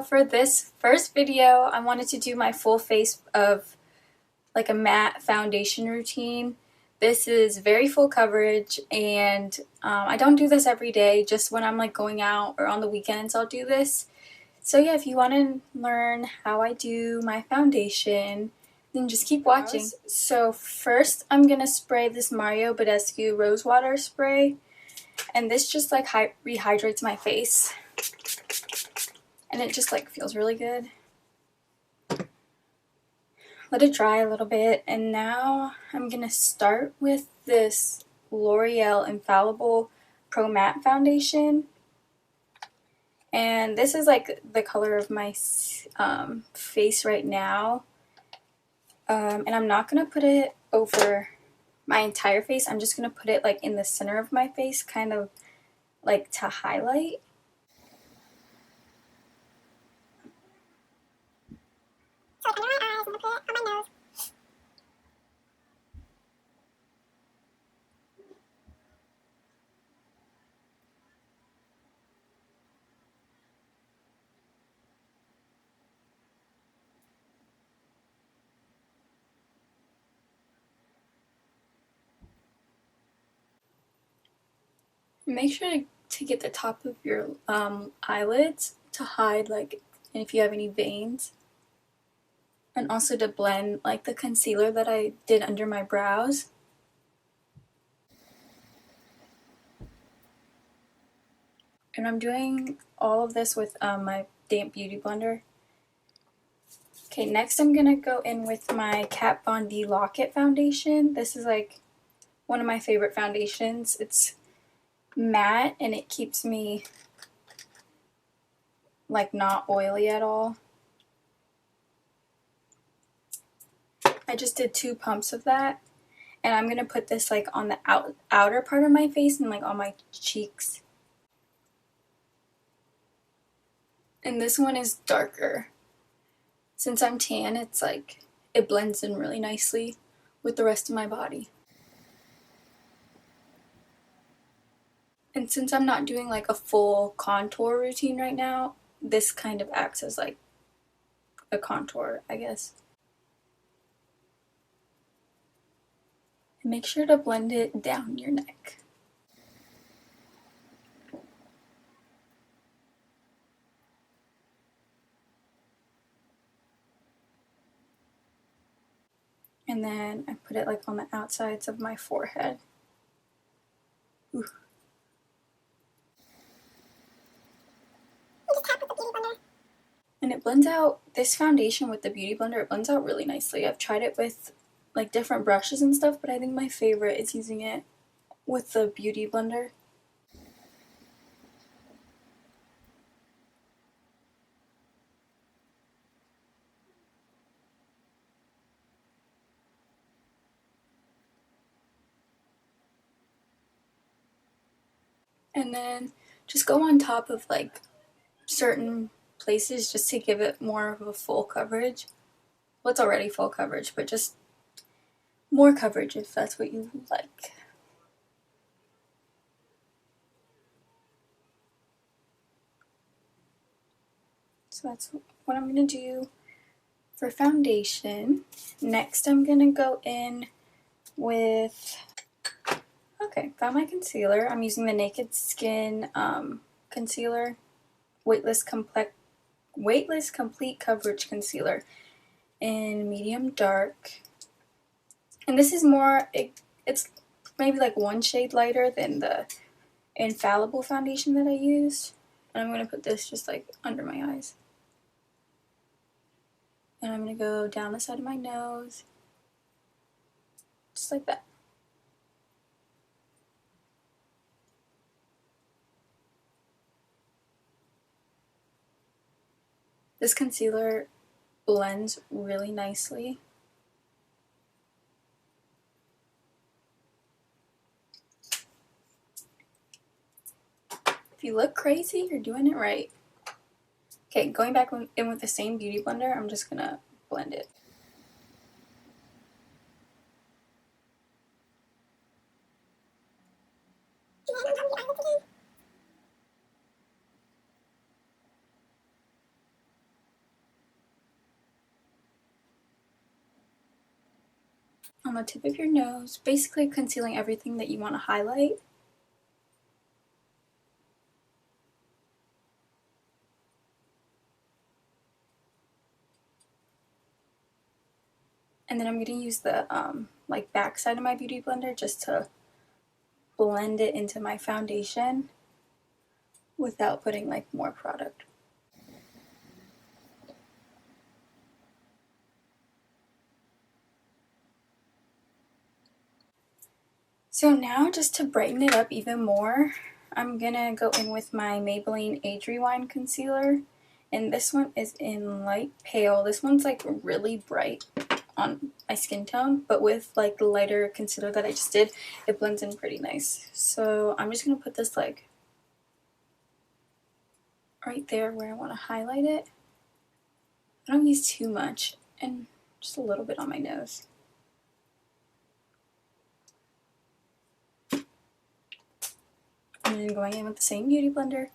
for this first video, I wanted to do my full face of like a matte foundation routine. This is very full coverage, and I don't do this every day, just when I'm like going out or on the weekends I'll do this. So yeah, if you want to learn how I do my foundation, then just keep watching. So first I'm going to spray this Mario Badescu Rose Water Spray, and this just like rehydrates my face. And it just like feels really good. Let it dry a little bit, and now I'm gonna start with this L'Oreal Infallible Pro Matte Foundation. And this is like the color of my face right now. And I'm not gonna put it over my entire face. I'm just gonna put it like in the center of my face, kind of like to highlight. So under my eyes, I'm gonna put it on my nose. Make sure to get the top of your eyelids to hide like if you have any veins. And also to blend like the concealer that I did under my brows. And I'm doing all of this with my damp beauty blender. Okay, next I'm gonna go in with my Kat Von D Lock-It foundation. This is like one of my favorite foundations. It's matte and it keeps me like not oily at all. I just did 2 pumps of that, and I'm gonna put this like on the outer part of my face and like on my cheeks. And this one is darker. Since I'm tan, it's like it blends in really nicely with the rest of my body. And since I'm not doing like a full contour routine right now, this kind of acts as like a contour, I guess. And make sure to blend it down your neck. And then I put it like on the outsides of my forehead. Ooh. And it blends out, this foundation with the Beauty Blender, it blends out really nicely. I've tried it with like different brushes and stuff, but I think my favorite is using it with the Beauty Blender. And then just go on top of like certain places just to give it more of a full coverage. Well, it's already full coverage, but just more coverage if that's what you like. So that's what I'm going to do for foundation. Next I'm going to go in with, okay, found my concealer. I'm using the Naked Skin concealer, Weightless Complete Coverage Concealer in medium dark. And this is more, it's maybe like 1 shade lighter than the Infallible foundation that I used. And I'm going to put this just like under my eyes. And I'm going to go down the side of my nose. Just like that. This concealer blends really nicely. If you look crazy, you're doing it right. Okay, going back in with the same Beauty Blender, I'm just gonna blend it. on the tip of your nose, basically concealing everything that you want to highlight. And then I'm going to use the like back side of my Beauty Blender just to blend it into my foundation without putting like more product. So now, just to brighten it up even more, I'm gonna go in with my Maybelline Age Rewind concealer, and this one is in light pale. This one's like really bright on my skin tone, but with like the lighter concealer that I just did, it blends in pretty nice. So I'm just gonna put this like right there where I want to highlight it. I don't use too much, and just a little bit on my nose. And then going in with the same Beauty Blender.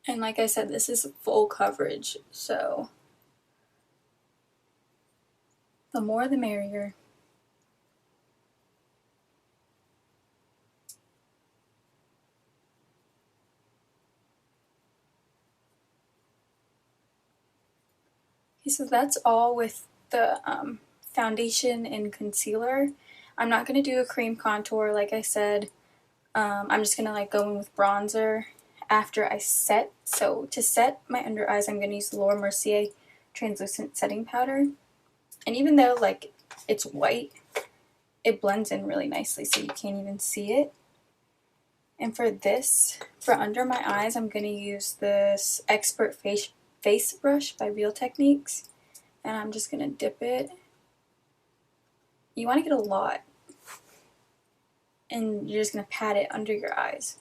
And like I said, this is full coverage, so the more the merrier. Okay, so that's all with the foundation and concealer. I'm not going to do a cream contour like I said. I'm just going to like go in with bronzer after I set. So to set my under eyes, I'm going to use the Laura Mercier translucent setting powder. And even though like it's white, it blends in really nicely so you can't even see it. And for this, for under my eyes, I'm going to use this Expert Face Brush by Real Techniques. And I'm just going to dip it. You want to get a lot. And you're just going to pat it under your eyes.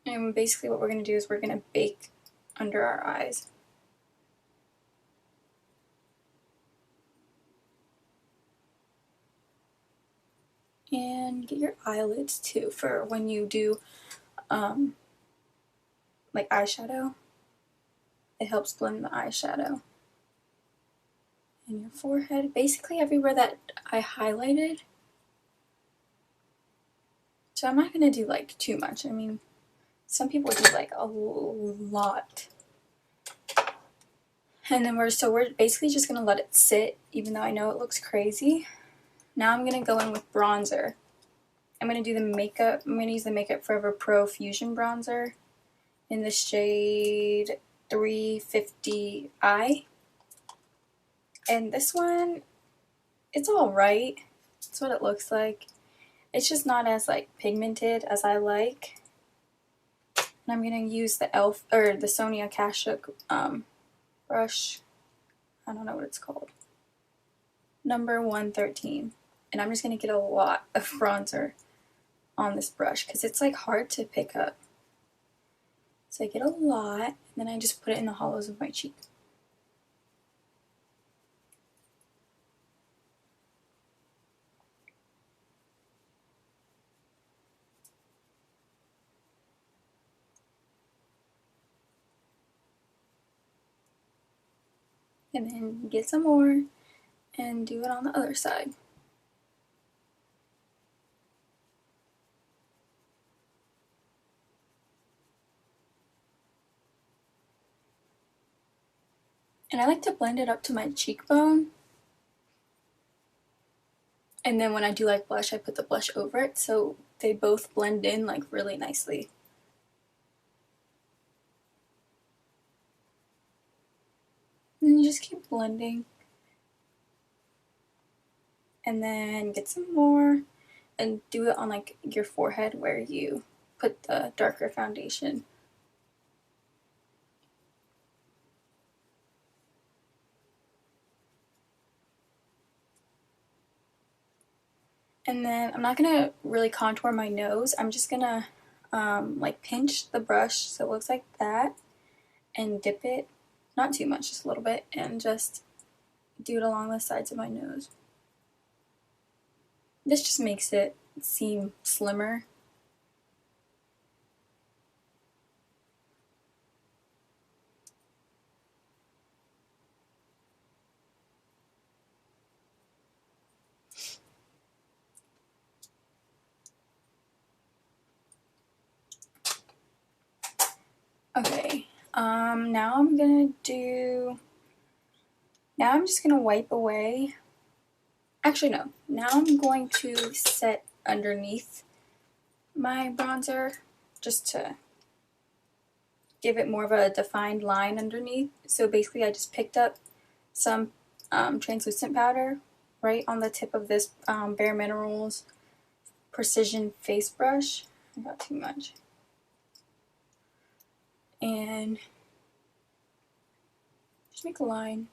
And basically what we're going to do is we're going to bake under our eyes. And get your eyelids too for when you do like eyeshadow. It helps blend the eyeshadow. And your forehead, basically everywhere that I highlighted. So I'm not going to do like too much. I mean, some people do like a lot. And then we're basically just going to let it sit, even though I know it looks crazy. Now I'm going to go in with bronzer. I'm going to do the makeup. I'm going to use the Makeup Forever Pro Fusion Bronzer in the shade 350i. And this one, it's alright. That's what it looks like. It's just not as like pigmented as I like. And I'm going to use the the Sonia Kashuk brush. I don't know what it's called. Number 113. And I'm just going to get a lot of bronzer on this brush because it's like hard to pick up. So I get a lot, and then I just put it in the hollows of my cheek. And then get some more and do it on the other side. And I like to blend it up to my cheekbone. And then when I do like blush, I put the blush over it so they both blend in like really nicely. And you just keep blending. And then get some more and do it on like your forehead where you put the darker foundation. And then I'm not going to really contour my nose. I'm just going to like pinch the brush so it looks like that and dip it. not too much, just a little bit, and just do it along the sides of my nose. This just makes it seem slimmer. Okay, now I'm just gonna wipe away. Actually, no. Now I'm going to set underneath my bronzer just to give it more of a defined line underneath. So basically I just picked up some translucent powder right on the tip of this Bare Minerals Precision Face Brush. I got too much. And just make a line.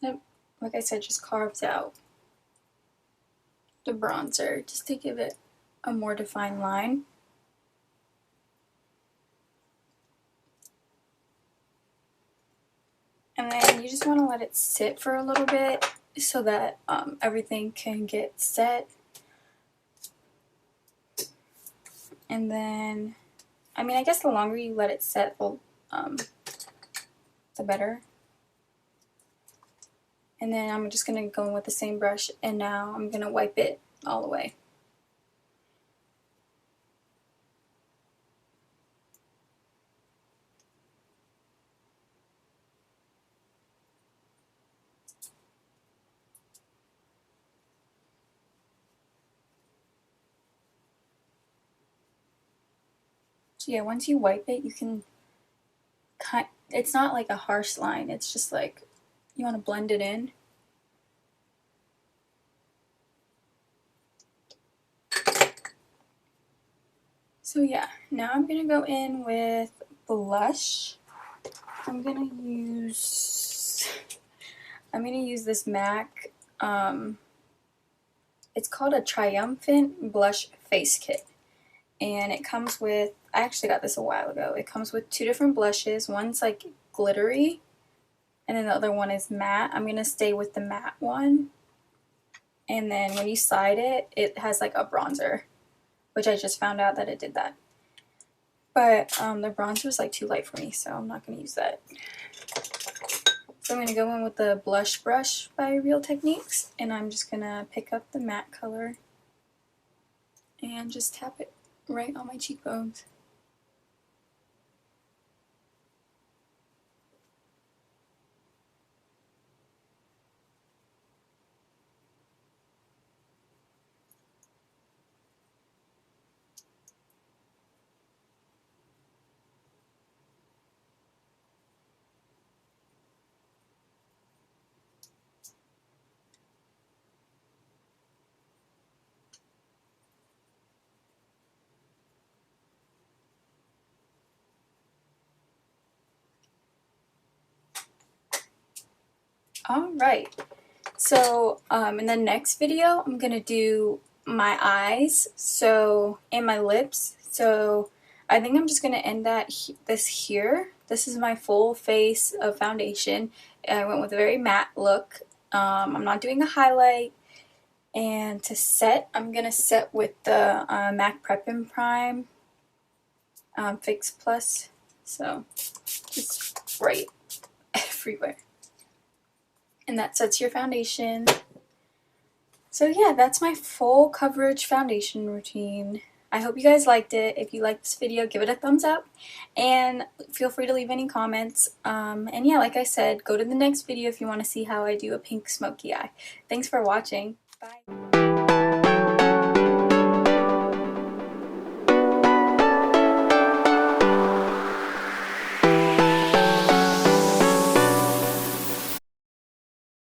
That, like I said, just carves out the bronzer just to give it a more defined line. And then you just want to let it sit for a little bit so that everything can get set. And then, I mean, I guess the longer you let it set, the better. And then I'm just going to go in with the same brush, and now I'm going to wipe it all away. So yeah, once you wipe it, you can it's not like a harsh line, it's just like you want to blend it in. So yeah, now I'm going to go in with blush. I'm going to use this MAC, it's called a Triumphant Blush Face Kit. And it comes with, I actually got this a while ago, it comes with two different blushes. One's like glittery, and then the other one is matte. I'm going to stay with the matte one. And then when you side it, it has like a bronzer, which I just found out that it did that. But the bronzer is like too light for me, so I'm not going to use that. So I'm going to go in with the blush brush by Real Techniques, and I'm just going to pick up the matte color and just tap it right on my cheekbones. Alright, so in the next video I'm going to do my eyes and my lips. So I think I'm just going to end this here. This is my full face of foundation. I went with a very matte look. I'm not doing a highlight. And to set, I'm going to set with the MAC Prep and Prime Fix Plus. So just right everywhere. And that sets your foundation. So yeah, that's my full coverage foundation routine. I hope you guys liked it. If you liked this video, give it a thumbs up. And feel free to leave any comments. And yeah, like I said, go to the next video if you want to see how I do a pink smoky eye. Thanks for watching. Bye.